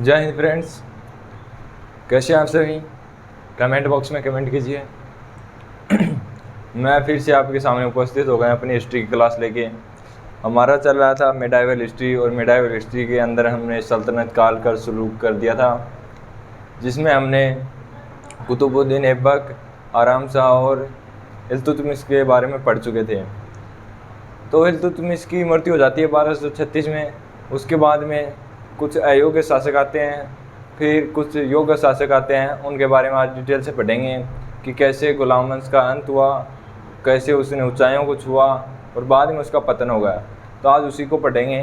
जय हिंद फ्रेंड्स, कैसे हैं आप सभी? कमेंट बॉक्स में कमेंट कीजिए। मैं फिर से आपके सामने उपस्थित हो गया अपनी हिस्ट्री की क्लास लेके। हमारा चल रहा था मिडाइवल हिस्ट्री, और मिडाइवल हिस्ट्री के अंदर हमने सल्तनत काल का शुरू कर दिया था, जिसमें हमने कुतुबुद्दीन ऐबक, आराम शाह और इल्तुतमिश के बारे में पढ़ चुके थे। तो इल्तुतमिश की मृत्यु हो जाती है 1236 में। उसके बाद में कुछ अयोग्य शासक आते हैं, फिर कुछ योग्य शासक आते हैं। उनके बारे में आज डिटेल से पढ़ेंगे कि कैसे गुलाम वंश का अंत हुआ, कैसे उसने ऊंचाइयों को छुआ और बाद में उसका पतन हो गया। तो आज उसी को पढ़ेंगे,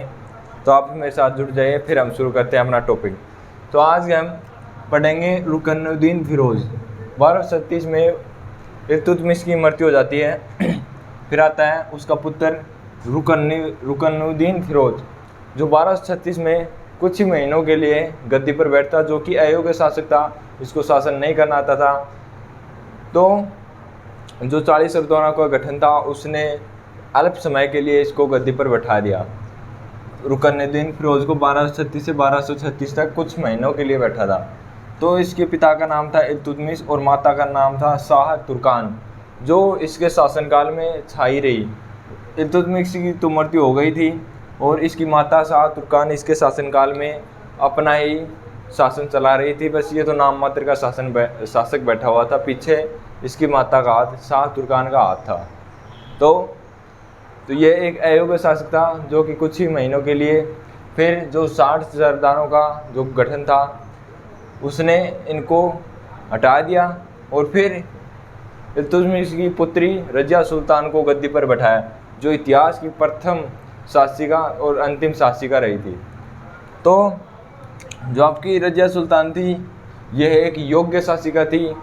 तो आप मेरे साथ जुड़ जाइए। फिर हम शुरू करते हैं अपना टॉपिक। तो आज हम पढ़ेंगे रुकनुद्दीन फिरोज़। 1237 में इल्तुतमिश की मृत्यु हो जाती है। फिर आता है उसका पुत्र रुकनुद्दीन फिरोज़, जो 1236 में कुछ ही महीनों के लिए गद्दी पर बैठता, जो कि अयोग्य शासक था, इसको शासन नहीं करना आता था। तो जो 40 सरदारों का गठन था, उसने अल्प समय के लिए इसको गद्दी पर बैठा दिया। रुकनुद्दीन फिरोज़ को 1236 से 1236 तक कुछ महीनों के लिए बैठा था। तो इसके पिता का नाम था इल्तुतमिश और माता का नाम था शाह तुर्कान, जो इसके शासनकाल में छाई रही। इल्तुतमिश की तो मृत्यु हो गई थी और इसकी माता शाह तुर्कान इसके शासनकाल में अपना ही शासन चला रही थी। बस ये तो नाम मात्र का शासक बैठा हुआ था, पीछे इसकी माता का हाथ, शाह तुर्कान का हाथ था। तो ये एक अयोग्य शासक था, जो कि कुछ ही महीनों के लिए, फिर जो 60 सरदारों का जो गठन था, उसने इनको हटा दिया और फिर इल्तुतमिश की पुत्री रजिया सुल्तान को गद्दी पर बैठाया, जो इतिहास की प्रथम शासिका और अंतिम शासिका रही थी। तो जो आपकी रजिया सुल्तान थी, यह एक योग्य शासिका थी।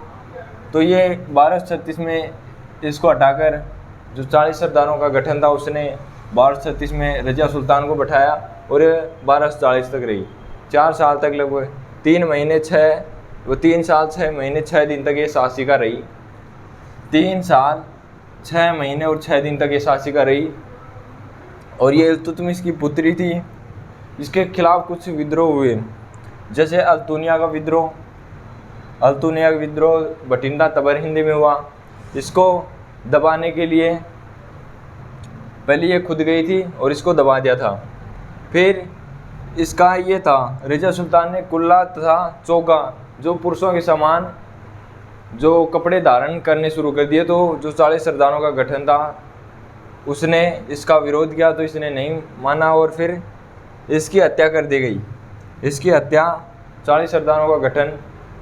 तो ये 1236 में इसको हटाकर जो 40 सरदारों का गठन था, उसने 1236 में रजिया सुल्तान को बैठाया और 1240 तक रही। 4 साल तक, लगभग 3 साल 6 महीने 6 दिन तक ये शासिका रही। 3 साल 6 महीने और 6 दिन तक ये शासिका रही। और ये इल्तुतमिश की पुत्री थी। इसके खिलाफ कुछ विद्रोह हुए, जैसे अल्तुनिया का विद्रोह बठिंडा तबरहिंदी में हुआ। इसको दबाने के लिए पहले ये खुद गई थी और इसको दबा दिया था। फिर इसका ये था, रजिया सुल्तान ने कुल्ला तथा चोगा, जो पुरुषों के समान जो कपड़े धारण करने शुरू कर दिए। तो जो 40 सरदारों का गठन था, उसने इसका विरोध किया, तो इसने नहीं माना और फिर इसकी हत्या कर दी गई। इसकी हत्या, 40 सरदारों का गठन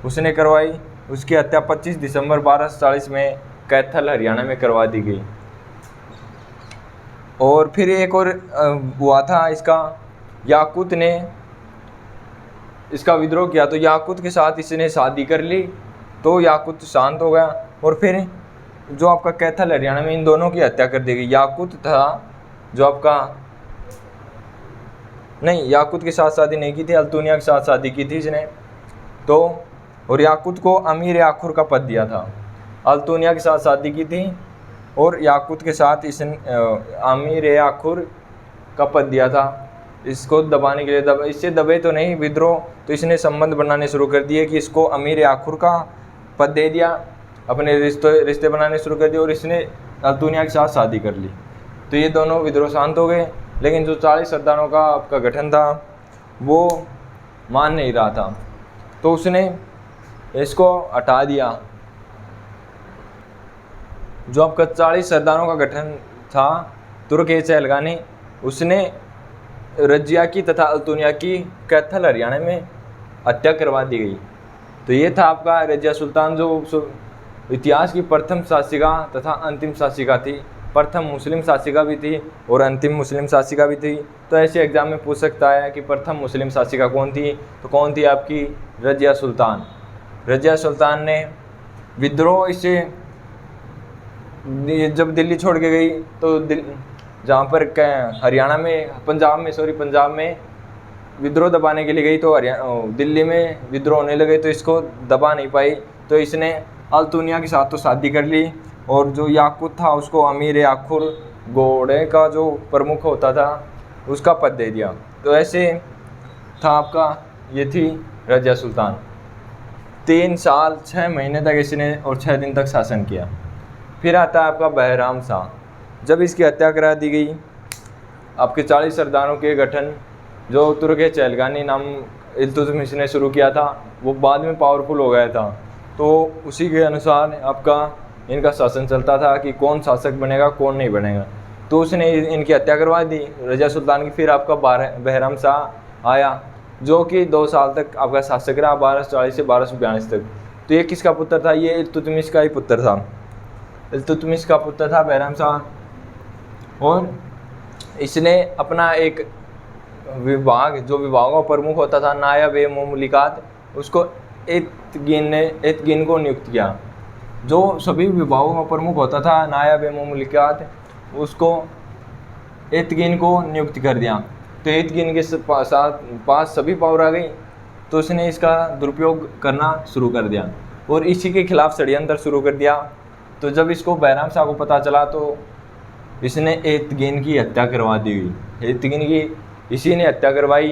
उसने करवाई। उसकी हत्या 25 दिसंबर 1240 में कैथल, हरियाणा में करवा दी गई। और फिर एक और हुआ था, इसका याकूत ने इसका विद्रोह किया। तो याकूत के साथ इसने शादी कर ली, तो याकूत शांत हो गया। और फिर जो आपका कैथल, हरियाणा में, इन दोनों की हत्या कर दी गई। याकूत था जो आपका, नहीं, याकूत के साथ शादी नहीं की थी, अल्तुनिया के साथ शादी की थी इसने। तो और याकूत को अमीर आखुर का पद दिया था। अल्तुनिया के साथ शादी की थी और याकूत के साथ इसने अमीर आखुर का पद दिया था। इसको दबाने के लिए इससे दबे तो नहीं विद्रोह, तो इसने संबंध बनाने शुरू कर दिए कि इसको अमीर आखुर का पद दे दिया, अपने रिश्ते बनाने शुरू कर दिए और इसने अल्तुनिया के साथ शादी कर ली। तो ये दोनों विद्रोह शांत हो गए। लेकिन जो 40 सरदारों का आपका गठन था, वो मान नहीं रहा था, तो उसने इसको हटा दिया। जो आपका 40 सरदारों का गठन था, तुर्क-ए-चहलगानी, उसने रजिया की तथा अल्तुनिया की कैथल, हरियाणा में हत्या करवा दी गई। तो ये था आपका रजिया सुल्तान, जो इतिहास की प्रथम शासिका तथा अंतिम शासिका थी। प्रथम मुस्लिम शासिका भी थी और अंतिम मुस्लिम शासिका भी थी। तो ऐसे एग्जाम में पूछ सकता है कि प्रथम मुस्लिम शासिका कौन थी? तो कौन थी? आपकी रजिया सुल्तान। रजिया सुल्तान ने विद्रोह इससे जब दिल्ली छोड़ के गई, तो जहाँ पर हरियाणा में, पंजाब में विद्रोह दबाने के लिए गई, तो दिल्ली में विद्रोह होने लगे, तो इसको दबा नहीं पाई। तो इसने अल्तुनिया के साथ तो शादी कर ली और जो याकूत था उसको अमीर आखुर, घोड़े का जो प्रमुख होता था, उसका पद दे दिया। तो ऐसे था आपका ये थी रजिया सुल्तान। 3 साल 6 महीने तक इसने और 6 दिन तक शासन किया। फिर आता है आपका बहराम शाह। जब इसकी हत्या करा दी गई, आपके 40 सरदारों के गठन जो तुर्क चहलगानी नाम इल्तुतमिश ने शुरू किया था, वो बाद में पावरफुल हो गया था। तो उसी के अनुसार आपका इनका शासन चलता था कि कौन शासक बनेगा कौन नहीं बनेगा। तो उसने इनकी हत्या करवा दी रजिया सुल्तान की। फिर आपका बहराम शाह आया जो कि 2 साल तक आपका शासक रहा, 1240 से 1242 तक। तो ये किसका पुत्र था? ये इल्तुतमिश का ही पुत्र था। इल्तुतमिश का पुत्र था बहराम शाह। और इसने अपना एक विभाग, जो विभागों का प्रमुख होता था नायब-ए-मुमलिकात, उसको एतगिन को नियुक्त किया। जो सभी विभागों का प्रमुख होता था नायब-ए-मुमलिकात, उसको एतगिन को नियुक्त कर दिया। तो एतगिन के पास सभी पावर आ गई, तो उसने इसका दुरुपयोग करना शुरू कर दिया और इसी के खिलाफ षड्यंत्र शुरू कर दिया। तो जब इसको बहराम शाह को पता चला तो इसने एतगिन की हत्या करवा दी गई। एतगिन की इसी ने हत्या करवाई।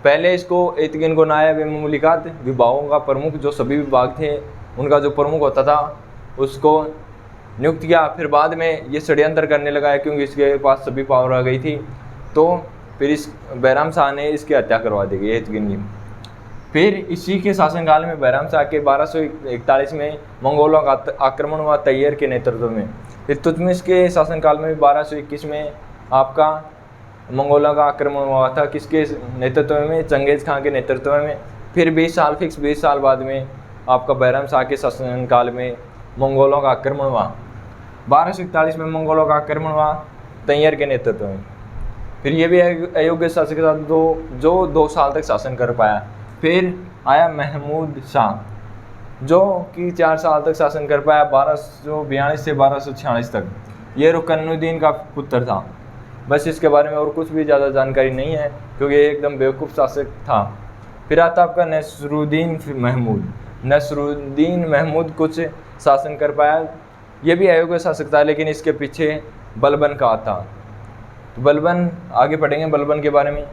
पहले इसको एतगिन को नायब-ए-मुमलिकात, विभागों का प्रमुख, जो सभी विभाग थे उनका जो प्रमुख होता था, उसको नियुक्त किया। फिर बाद में ये षड्यंत्र करने लगा है क्योंकि इसके पास सभी पावर आ गई थी। तो फिर इस बहराम शाह ने इसकी हत्या करवा दी गई एतगिन की। फिर इसी के शासनकाल में बहराम शाह के 1241 में मंगोलों का आक्रमण हुआ तैयर के नेतृत्व में। इल्तुतमिश के शासनकाल में 1221 में आपका मंगोलों का आक्रमण हुआ था। किसके नेतृत्व में? चंगेज़ खां के नेतृत्व में। फिर 20 साल बाद में आपका बहराम शाह के शासनकाल में मंगोलों का आक्रमण हुआ। 1241 में मंगोलों का आक्रमण हुआ तैयर के नेतृत्व में। फिर ये भी अयोग्य शासक था जो 2 साल तक शासन कर पाया। फिर आया महमूद शाह जो कि 4 साल तक शासन कर पाया, 1242 से 1246 तक। ये रुकनुद्दीन का पुत्र था। बस इसके बारे में और कुछ भी ज़्यादा जानकारी नहीं है क्योंकि ये एकदम बेवकूफ़ शासक था। फिर आता आपका नसरुद्दीन महमूद। नसरुद्दीन महमूद कुछ शासन कर पाया। ये भी अयोग्य शासक था, लेकिन इसके पीछे बलबन का था। तो बलबन, आगे पढ़ेंगे बलबन के बारे में।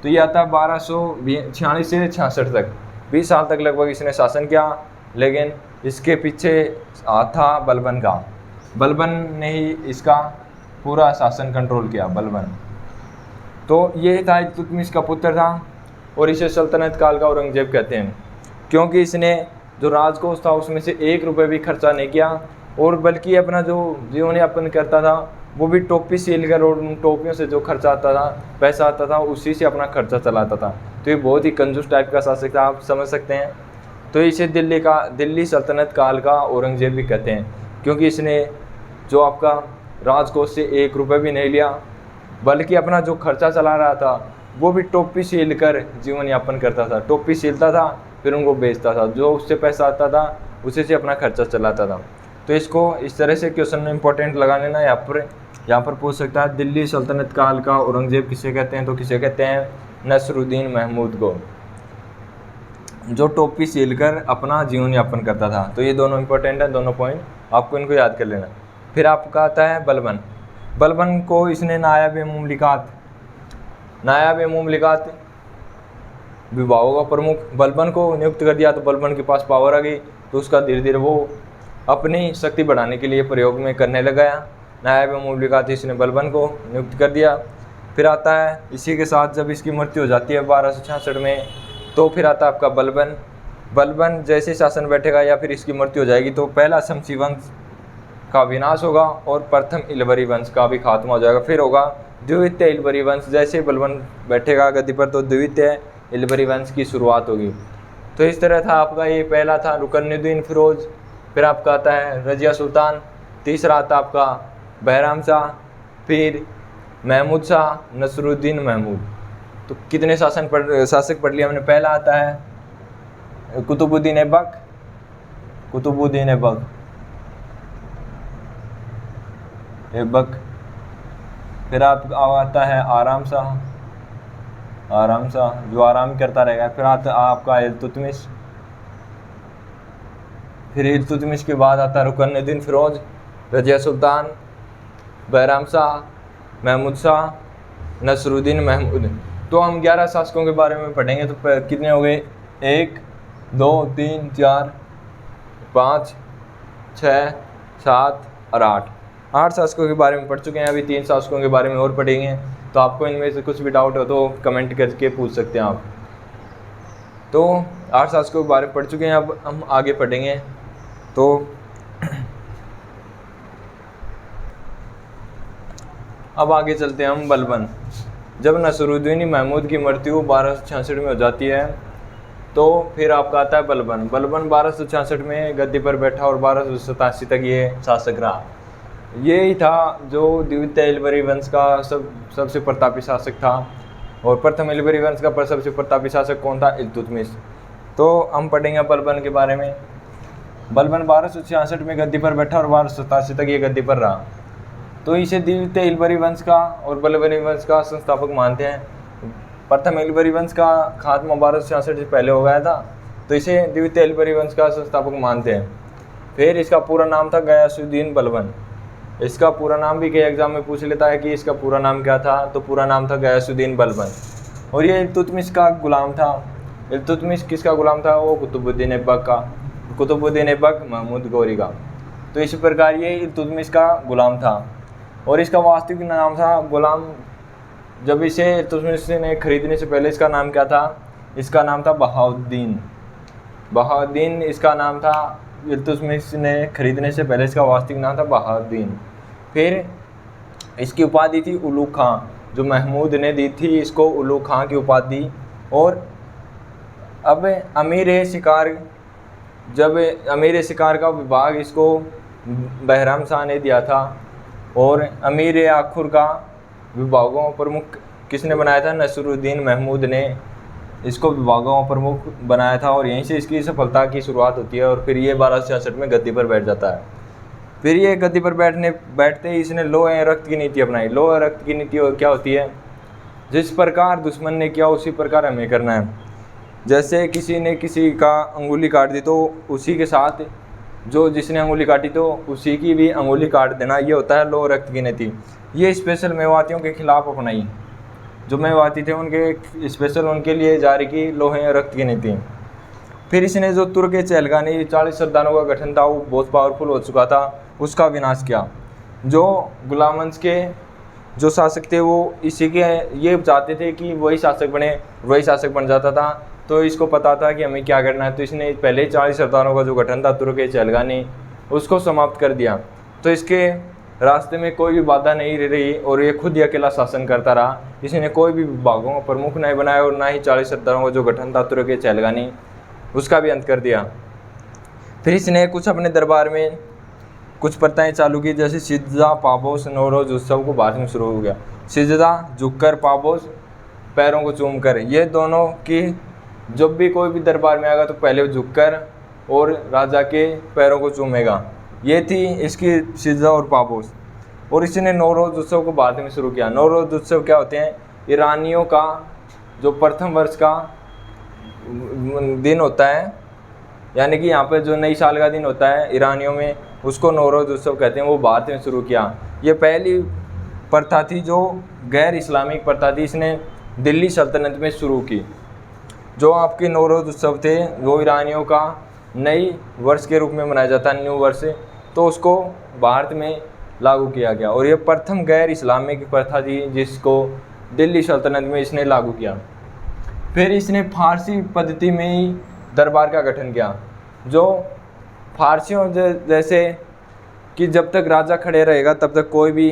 तो ये आता 1246 से 66 तक, 20 साल तक लगभग इसने शासन किया, लेकिन इसके पीछे था बलबन का। बलबन ने ही इसका पूरा शासन कंट्रोल किया, बलबन। तो ये था इल्तुतमिश का पुत्र था और इसे सल्तनत काल का औरंगजेब कहते हैं क्योंकि इसने जो राजकोष था उसमें से 1 रुपये भी खर्चा नहीं किया और बल्कि अपना जो जीवन यापन करता था वो भी टोपी सील कर और उन टोपियों से जो खर्चा आता था, पैसा आता था, उसी से अपना खर्चा चलाता था। तो ये बहुत ही कंजूस टाइप का शासक था, आप समझ सकते हैं। तो इसे दिल्ली सल्तनत काल का औरंगजेब भी कहते हैं क्योंकि इसने जो आपका राजकोष से 1 रुपये भी नहीं लिया, बल्कि अपना जो खर्चा चला रहा था वो भी टोपी सील कर जीवन यापन करता था। टोपी सीलता था फिर उनको बेचता था, जो उससे पैसा आता था उसी से अपना खर्चा चलाता था। तो इसको इस तरह से क्वेश्चन इंपॉर्टेंट लगा लेना, यहाँ पर पूछ सकता है दिल्ली सल्तनत काल का औरंगजेब किसे कहते हैं? तो किसे कहते हैं? नसरुद्दीन महमूद को, जो टोपी सील कर अपना जीवन यापन करता था। तो ये दोनों इंपॉर्टेंट है, दोनों पॉइंट आपको इनको याद कर लेना। फिर आपका आता है बलबन। बलबन को इसने नायब-ए-मुमलिकात विभागों का प्रमुख बलबन को नियुक्त कर दिया। तो बलबन के पास पावर आ गई तो उसका धीरे धीरे वो अपनी शक्ति बढ़ाने के लिए प्रयोग में करने लगा। नायब-ए-मुमलिकात इसने बलबन को नियुक्त कर दिया। फिर आता है इसी के साथ जब इसकी मृत्यु हो जाती है 1266 में, तो फिर आता है आपका बलबन। बलबन जैसे शासन बैठेगा या फिर इसकी मृत्यु हो जाएगी तो पहला शमसी वंश का विनाश होगा और प्रथम इलबरी वंश का भी खात्मा हो जाएगा। फिर होगा द्वितीय इलबरी वंश। जैसे बलबन बैठेगा गद्दी पर तो द्वितीय इलबरी वंश की शुरुआत होगी। तो इस तरह था आपका, ये पहला था रुकनुद्दीन फिरोज। फिर आपका आता है रजिया सुल्तान। तीसरा आता आपका बहराम शाह, फिर महमूद शाह, नसरुद्दीन महमूद। तो कितने शासक पढ़ लिया हमने? पहला आता है कुतुबुद्दीन ऐबक। फिर आप आता है आराम शाह जो आराम करता रहेगा। फिर आता आपका इल्तुतमिश। फिर इल्तुतमिश के बाद आता है रुकनुद्दीन फिरोज, रजिया सुल्तान, बहराम शाह, महमूद शाह, नसरुद्दीन महमूद। तो हम 11 शासकों के बारे में पढ़ेंगे। तो कितने हो गए? 1 2 3 4 5 6 7 और 8 शासकों के बारे में पढ़ चुके हैं। अभी 3 शासकों के बारे में और पढ़ेंगे। तो आपको इनमें से कुछ भी डाउट हो तो कमेंट करके पूछ सकते हैं आप। तो 8 शासकों के बारे में पढ़ चुके हैं, अब हम आगे पढ़ेंगे। तो अब आगे चलते हैं हम बलबन। जब नसरुद्दीन महमूद की मृत्यु 1266 में हो जाती है तो फिर आपका आता है बलबन। बलबन 1266 में गद्दी पर बैठा और 1287 तक ये शासक रहा। ये ही था जो द्वितीय इलबरी वंश का सबसे प्रतापी शासक था। और प्रथम इलबरी वंश का सबसे प्रतापी शासक कौन था? इल्तुतमिश। तो हम पढ़ेंगे बलबन के बारे में। बलबन 1266 में गद्दी पर बैठा और 1287 तक ये गद्दी पर रहा। तो इसे द्वितीय इलबरी वंश का और बलबनी वंश का संस्थापक मानते हैं। प्रथम इलबरी वंश का खात्मा 1266 से पहले हो गया था, तो इसे द्वितीय इलबरी वंश का संस्थापक मानते हैं। फिर इसका पूरा नाम था गयासुद्दीन बलबन। इसका पूरा नाम भी कई एग्जाम में पूछ लेता है कि इसका पूरा नाम क्या था, तो पूरा नाम था गयासुद्दीन बलबन। और ये इल्तुतमिश का गुलाम था। इल्तुतमिश किसका गुलाम था? वो कुतुबुद्दीन ऐबक का, कुतुबुद्दीन ऐबक महमूद गौरी का। तो इसी प्रकार ये इल्तुतमिश का गुलाम था। और इसका वास्तविक नाम था गुलाम। जब इसे इल्तुतमिश ने खरीदने से पहले इसका नाम क्या था? इसका नाम था बहाउद्दीन। बहाउद्दीन इसका नाम था। इल्तुतमिश ने खरीदने से पहले इसका वास्तविक नाम था बहाउद्दीन। फिर इसकी उपाधि थी उलू खां, जो महमूद ने दी थी इसको उलू खां की उपाधि। और अब अमीर शिकार, जब अमीर शिकार का विभाग इसको बहराम शाह ने दिया था। और अमीर आखुर का विभागों प्रमुख किसने बनाया था? नसरुद्दीन महमूद ने इसको विभागों प्रमुख बनाया था। और यहीं से इसकी सफलता की शुरुआत होती है। और फिर ये 1266 में गद्दी पर बैठ जाता है। फिर ये गद्दी पर बैठते ही इसने लौह रक्त की नीति अपनाई। लौह रक्त की नीति क्या होती है? जिस प्रकार दुश्मन ने किया उसी प्रकार हमें करना है। जैसे किसी ने किसी का अंगुली काट दी तो उसी के साथ जो जिसने अंगुली काटी तो उसी की भी अंगुली काट देना, ये होता है लौह रक्त की नीति। ये स्पेशल मेवातियों के खिलाफ अपनाई। जो मेवाती थे उनके स्पेशल उनके लिए जारी की लौह रक्त की नीति। फिर इसने जो तुर्क चहलगानी 40 सरदारों का गठन था, वो बहुत पावरफुल हो चुका था, उसका विनाश किया। जो गुलाम वंश के जो शासक थे वो इसी के ये चाहते थे कि वही शासक बने, वही शासक बन जाता था। तो इसको पता था कि हमें क्या करना है, तो इसने पहले ही 40 सरदारों का जो गठन था तुर्क चहलगानी, उसको समाप्त कर दिया। तो इसके रास्ते में कोई भी बाधा नहीं रही और ये खुद ही अकेला शासन करता रहा। इसने कोई भी विभागों का प्रमुख नहीं बनाया और ना ही 40 सरदारों का जो गठन था तुर्क चहलगानी, उसका भी अंत कर दिया। फिर इसने कुछ अपने दरबार में कुछ प्रथाएं चालू की, जैसे सिजदा पाबोस नौरोज उत्सव को बाद में शुरू हो गया। सिजदा झुककर, पाबोस पैरों को चूम कर, ये दोनों की जब भी कोई भी दरबार में आएगा तो पहले झुककर और राजा के पैरों को चूमेगा। ये थी इसकी सिजदा और पाबोस। और इसने नौरोज उत्सव को बाद में शुरू किया। नौरोज उत्सव क्या होते हैं? ईरानियों का जो प्रथम वर्ष का दिन होता है, यानी कि यहाँ पर जो नई साल का दिन होता है ईरानियों में, उसको नौरोज उत्सव कहते हैं। वो भारत में शुरू किया। ये पहली प्रथा थी जो गैर इस्लामिक प्रथा थी, इसने दिल्ली सल्तनत में शुरू की। जो आपके नौरोज उत्सव थे वो ईरानियों का नई वर्ष के रूप में मनाया जाता है, न्यू वर्ष, तो उसको भारत में लागू किया गया। और ये प्रथम गैर इस्लामिक प्रथा थी जिसको दिल्ली सल्तनत में इसने लागू किया। फिर इसने फारसी पद्धति में ही दरबार का गठन किया। जो फारसियों जैसे कि जब तक राजा खड़े रहेगा तब तक कोई भी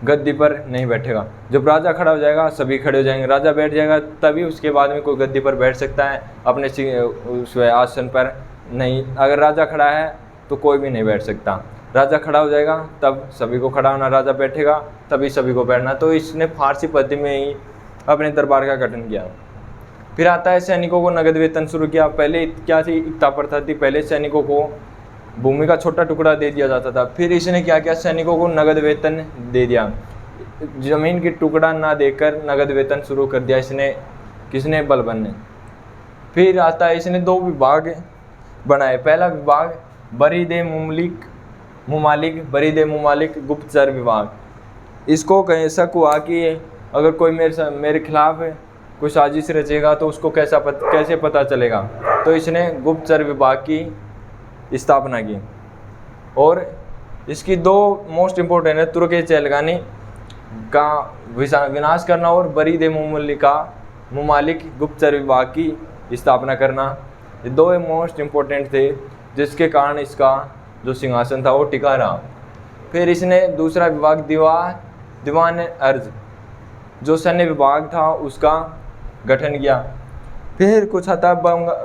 गद्दी पर नहीं बैठेगा। जब राजा खड़ा हो जाएगा सभी खड़े हो जाएंगे। राजा बैठ जाएगा तभी उसके बाद में कोई गद्दी पर बैठ सकता है अपने उस आसन पर, नहीं। अगर राजा खड़ा है तो कोई भी नहीं बैठ सकता। राजा खड़ा हो जाएगा तब सभी को खड़ा होना, राजा बैठेगा तभी सभी को बैठना। तो इसने फारसी पद्धति में ही अपने दरबार का गठन किया। फिर आता है सैनिकों को नगद वेतन शुरू किया। पहले क्या थी? इकता प्रथा थी। पहले सैनिकों को भूमि का छोटा टुकड़ा दे दिया जाता था। फिर इसने क्या किया? सैनिकों को नगद वेतन दे दिया। जमीन की टुकड़ा ना देकर नगद वेतन शुरू कर दिया इसने। किसने? बलबन ने। फिर आता है इसने 2 विभाग बनाए। पहला विभाग बरीद मुमालिक, बरीद मुमालिक गुप्तचर विभाग। इसको कहीं शक हुआ कि अगर कोई मेरे खिलाफ कोई साजिश रचेगा तो उसको कैसे पता चलेगा। तो इसने गुप्तचर विभाग की स्थापना की। और इसकी दो मोस्ट इम्पोर्टेंट है, तुर्क चैलगानी का विनाश करना और बरीद मुमालिक गुप्तचर विभाग की स्थापना करना। ये दो मोस्ट इम्पोर्टेंट थे जिसके कारण इसका जो सिंहासन था वो टिका रहा। फिर इसने दूसरा विभाग दीवान अर्ज जो सैन्य विभाग था उसका गठन किया। फिर कुछ हता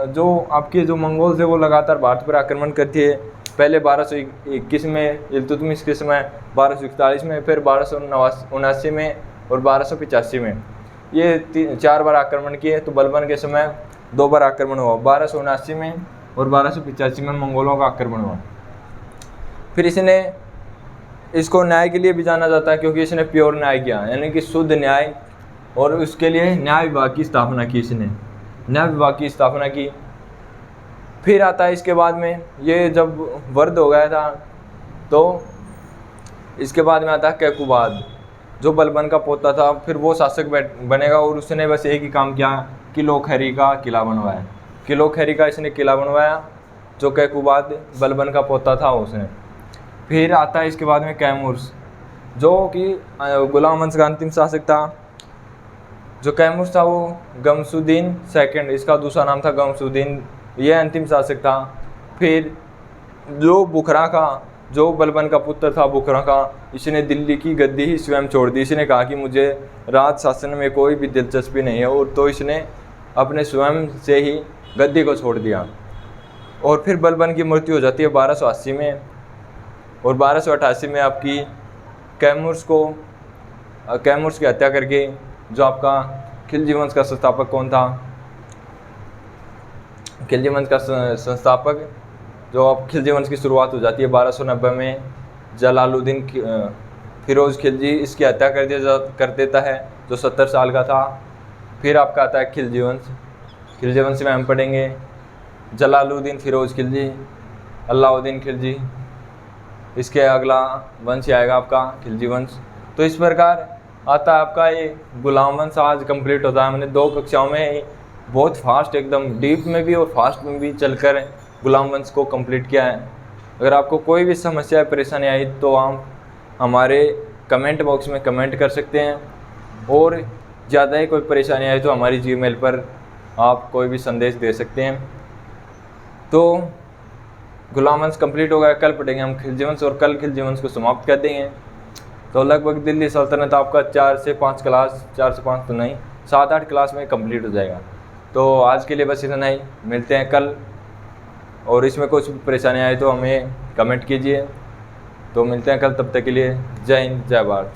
जो आपके जो मंगोल थे वो लगातार भारत पर आक्रमण करती है। पहले 1221 में इल्तुतमिश के समय, 1241 में, फिर 1279 में और 1285 में, ये 4 बार आक्रमण किए। तो बलबन के समय 2 बार आक्रमण हुआ, 1279 में और 1285 में मंगोलों का आक्रमण हुआ। फिर इसको न्याय के लिए भी जाना जाता है क्योंकि इसने प्योर न्याय किया, यानी कि शुद्ध न्याय, और उसके लिए न्याय विभाग की स्थापना की। इसने न्याय विभाग की स्थापना की। फिर आता है इसके बाद में, ये जब वृद्ध हो गया था तो इसके बाद में आता है कैकुबाद जो बलबन का पोता था। फिर वो शासक बनेगा और उसने बस एक ही काम किया, किलो खैरी का किला बनवाया। किलो खैरी का इसने किला बनवाया जो कैकुबाद बलबन का पोता था उसने। फिर आता है इसके बाद में कैमूर्स जो कि गुलाम वंश का अंतिम शासक था। जो कैमूर्स था वो गमसुद्दीन सेकंड, इसका दूसरा नाम था गमसुद्दीन, यह अंतिम शासक था। फिर जो बुखरा का, जो बलबन का पुत्र था बुखरा का, इसने दिल्ली की गद्दी ही स्वयं छोड़ दी। इसने कहा कि मुझे राज शासन में कोई भी दिलचस्पी नहीं है, और तो इसने अपने स्वयं से ही गद्दी को छोड़ दिया। और फिर बलबन की मृत्यु हो जाती है 1280 में, और 1288 में आपकी कैमूर्स की हत्या करके, जो आपका खिलजी वंश का संस्थापक कौन था, खिलजी वंश का संस्थापक जो अब खिलजी वंश की शुरुआत हो जाती है 1290 में, जलालुद्दीन फिरोज़ खिलजी इसकी हत्या कर देता है जो 70 साल का था। फिर आपका आता है खिलजी वंश। खिलजी वंश में हम पढ़ेंगे जलालुद्दीन फिरोज़ खिलजी, अलाउद्दीन खिलजी, इसके अगला वंश आएगा आपका खिलजी वंश। तो इस प्रकार आता है आपका ये गुलाम वंश आज कंप्लीट होता है। हमने 2 कक्षाओं में बहुत फास्ट, एकदम डीप में भी और फास्ट में भी चलकर गुलाम वंश को कंप्लीट किया है। अगर आपको कोई भी समस्या परेशानी आई तो आप हमारे कमेंट बॉक्स में कमेंट कर सकते हैं, और ज़्यादा ही कोई परेशानी आई तो हमारी जीमेल पर आप कोई भी संदेश दे सकते हैं। तो गुलाम वंश कंप्लीट हो गया। कल पढ़ेंगे हम खिलजी वंश, और कल खिलजी वंश को समाप्त कर देंगे। तो लगभग दिल्ली सल्तनत आपका 4 से 5 क्लास, 4 से 5 तो नहीं, 7-8 क्लास में कंप्लीट हो जाएगा। तो आज के लिए बस इतना ही, मिलते हैं कल। और इसमें कुछ परेशानी आए तो हमें कमेंट कीजिए। तो मिलते हैं कल, तब तक के लिए जय हिंद, जय भारत।